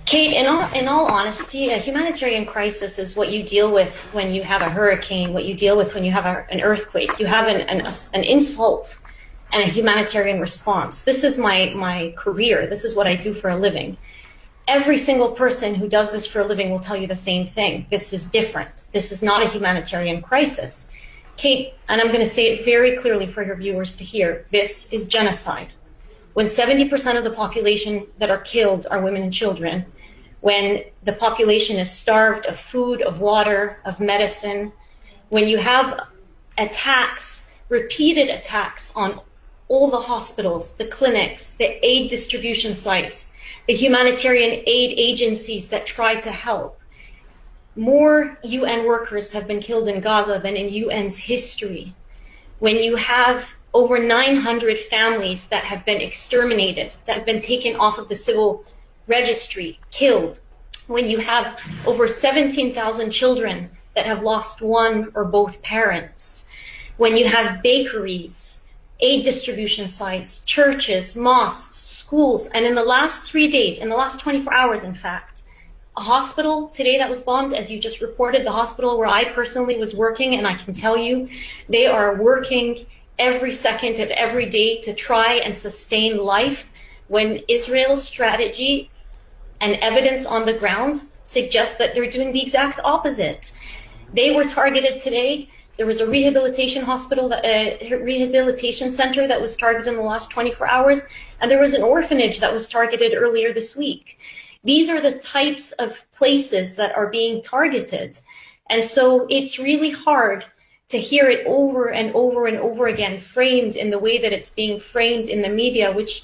Kate, in all honesty, a humanitarian crisis is what you deal with when you have a hurricane, what you deal with when you have an earthquake. You have an insult and a humanitarian response. This is my career. This is what I do for a living. Every single person who does this for a living will tell you the same thing. This is different. This is not a humanitarian crisis. Kate, and I'm going to say it very clearly for your viewers to hear, this is genocide. When 70% of the population that are killed are women and children, when the population is starved of food, of water, of medicine, when you have attacks, repeated attacks on all the hospitals, the clinics, the aid distribution sites, the humanitarian aid agencies that try to help. More UN workers have been killed in Gaza than in UN's history. When you have over 900 families that have been exterminated, that have been taken off of the civil registry, killed. When you have over 17,000 children that have lost one or both parents. When you have bakeries, aid distribution sites, churches, mosques, schools, and in the last 3 days, in the last 24 hours, in fact, a hospital today that was bombed, as you just reported, the hospital where I personally was working, and I can tell you, they are working every second of every day to try and sustain life when Israel's strategy and evidence on the ground suggests that they're doing the exact opposite. They were targeted today. There was a rehabilitation center that was targeted in the last 24 hours, and there was an orphanage that was targeted earlier this week. These are the types of places that are being targeted. And so it's really hard to hear it over and over and over again, framed in the way that it's being framed in the media, which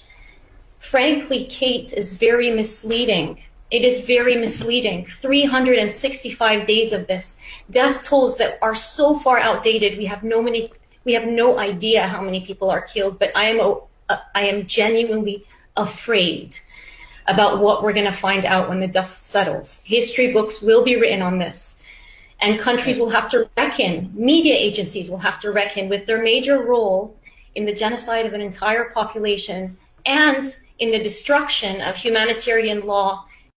frankly, Kate, is very misleading. It is very misleading. 365 days of this. Death tolls that are so far outdated, we have no idea how many people are killed, but I am genuinely afraid about what we're going to find out when the dust settles. History books will be written on this. And countries will have to reckon, media agencies will have to reckon with their major role in the genocide of an entire population and in the destruction of humanitarian law